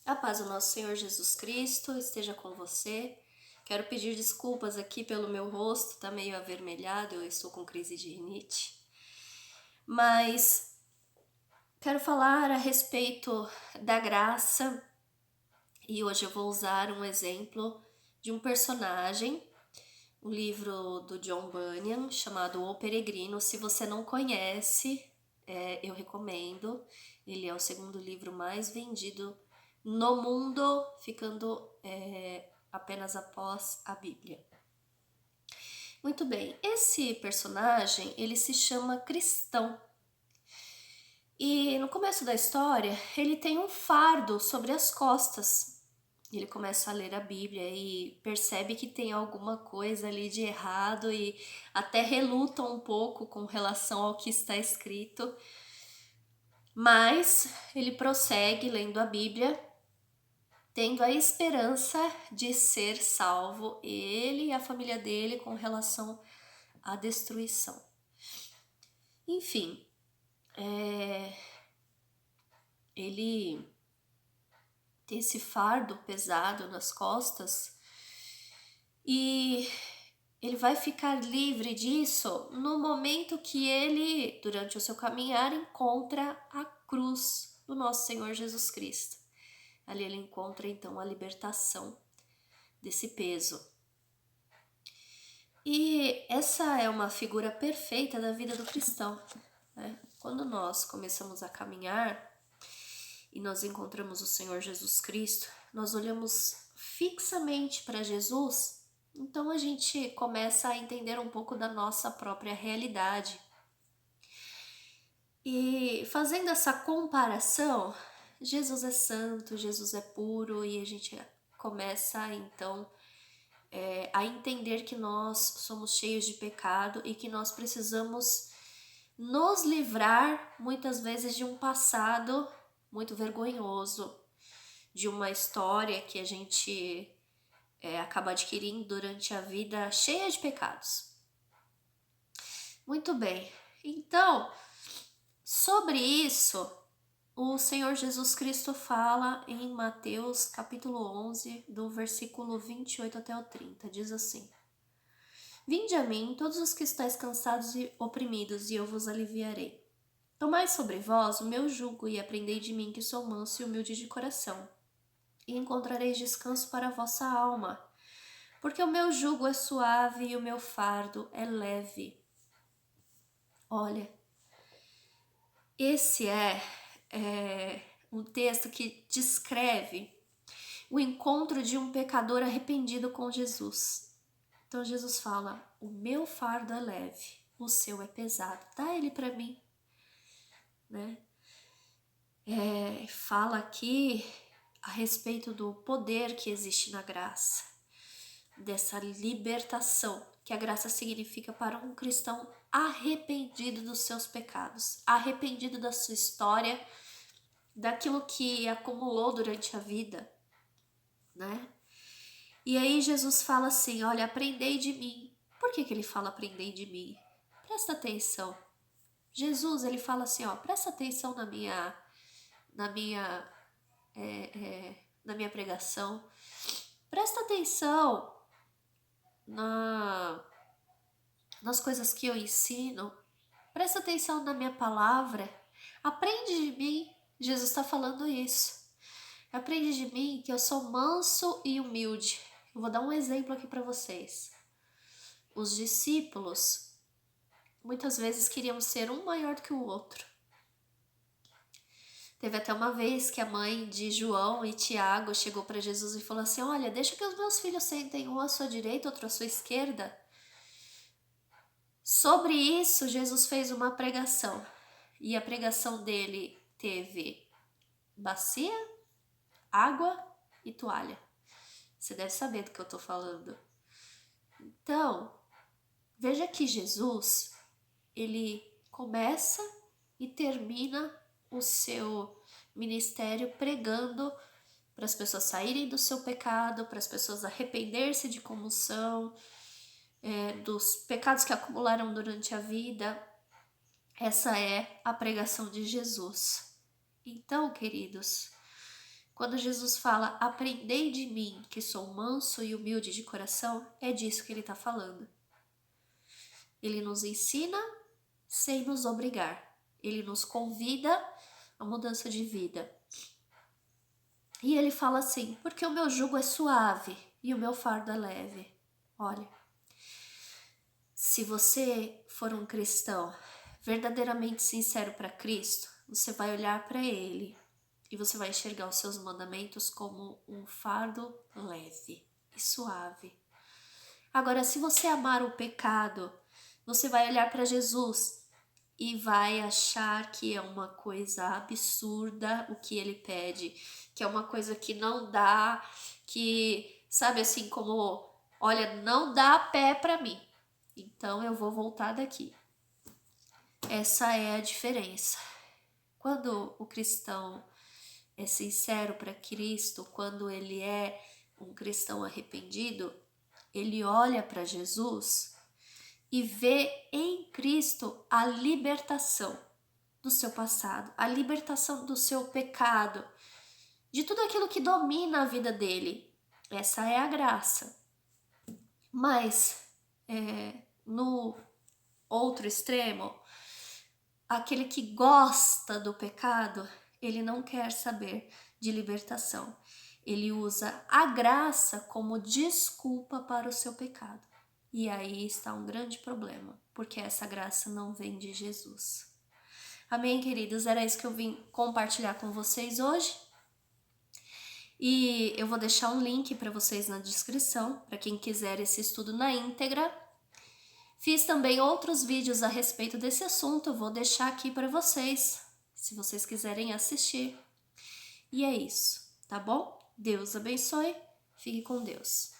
A paz do nosso Senhor Jesus Cristo esteja com você. Quero pedir desculpas aqui pelo meu rosto, tá meio avermelhado, eu estou com crise de rinite. Mas quero falar a respeito da graça e hoje eu vou usar um exemplo de um personagem, um livro do John Bunyan chamado O Peregrino. Se você não conhece, eu recomendo. Ele é o segundo livro mais vendido no mundo, ficando apenas após a Bíblia. Muito bem, esse personagem, ele se chama Cristão. E no começo da história, ele tem um fardo sobre as costas. Ele começa a ler a Bíblia e percebe que tem alguma coisa ali de errado e até reluta um pouco com relação ao que está escrito. Mas ele prossegue lendo a Bíblia, tendo a esperança de ser salvo, ele e a família dele, com relação à destruição. Enfim, ele tem esse fardo pesado nas costas e ele vai ficar livre disso no momento que ele, durante o seu caminhar, encontra a cruz do nosso Senhor Jesus Cristo. Ali ele encontra então a libertação desse peso. E essa é uma figura perfeita da vida do cristão, né? Quando nós começamos a caminhar e nós encontramos o Senhor Jesus Cristo, nós olhamos fixamente para Jesus, então a gente começa a entender um pouco da nossa própria realidade. E fazendo essa comparação, Jesus é santo, Jesus é puro, e a gente começa então a entender que nós somos cheios de pecado e que nós precisamos nos livrar muitas vezes de um passado muito vergonhoso, de uma história que a gente acaba adquirindo durante a vida cheia de pecados. Muito bem, então, sobre isso, o Senhor Jesus Cristo fala em Mateus capítulo 11, do versículo 28 até o 30, diz assim: Vinde a mim, todos os que estáis cansados e oprimidos, e eu vos aliviarei. Tomai sobre vós o meu jugo e aprendei de mim, que sou manso e humilde de coração, e encontrareis descanso para a vossa alma, porque o meu jugo é suave e o meu fardo é leve. Olha, esse é um texto que descreve o encontro de um pecador arrependido com Jesus. Então Jesus fala: o meu fardo é leve, o seu é pesado, dá ele para mim, né? Fala aqui a respeito do poder que existe na graça, dessa libertação que a graça significa para um cristão arrependido dos seus pecados, arrependido da sua história, daquilo que acumulou durante a vida, né? E aí Jesus fala assim: olha, aprendei de mim. Por que ele fala aprendei de mim? Presta atenção. Jesus, ele fala assim, ó, presta atenção na minha pregação. Presta atenção nas coisas que eu ensino. Presta atenção na minha palavra. Aprende de mim. Jesus está falando isso. Aprende de mim que eu sou manso e humilde. Eu vou dar um exemplo aqui para vocês. Os discípulos muitas vezes queriam ser um maior do que o outro. Teve até uma vez que a mãe de João e Tiago chegou para Jesus e falou assim: olha, deixa que os meus filhos sentem um à sua direita, outro à sua esquerda. Sobre isso, Jesus fez uma pregação. E a pregação dele teve bacia, água e toalha. Você deve saber do que eu estou falando. Então, veja que Jesus, ele começa e termina o seu ministério pregando para as pessoas saírem do seu pecado, para as pessoas arrepender-se de como são, dos pecados que acumularam durante a vida. Essa é a pregação de Jesus. Então, queridos, Quando Jesus fala, aprendei de mim, que sou manso e humilde de coração, é disso que ele está falando. Ele nos ensina sem nos obrigar. Ele nos convida à mudança de vida. E ele fala assim, porque o meu jugo é suave e o meu fardo é leve. Olha, se você for um cristão verdadeiramente sincero para Cristo, você vai olhar para Ele e você vai enxergar os seus mandamentos como um fardo leve e suave. Agora, se você amar o pecado, você vai olhar para Jesus e vai achar que é uma coisa absurda o que ele pede, que é uma coisa que não dá, que, sabe assim, como, olha, não dá pé para mim, então eu vou voltar daqui. Essa é a diferença. Quando o cristão é sincero para Cristo, quando ele é um cristão arrependido, ele olha para Jesus e vê em Cristo a libertação do seu passado, a libertação do seu pecado, de tudo aquilo que domina a vida dele. Essa é a graça. Mas, no outro extremo, aquele que gosta do pecado, ele não quer saber de libertação. Ele usa a graça como desculpa para o seu pecado. E aí está um grande problema, porque essa graça não vem de Jesus. Amém, queridos? Era isso que eu vim compartilhar com vocês hoje. E eu vou deixar um link para vocês na descrição, para quem quiser esse estudo na íntegra. Fiz também outros vídeos a respeito desse assunto, eu vou deixar aqui para vocês, se vocês quiserem assistir. E é isso, tá bom? Deus abençoe, fique com Deus.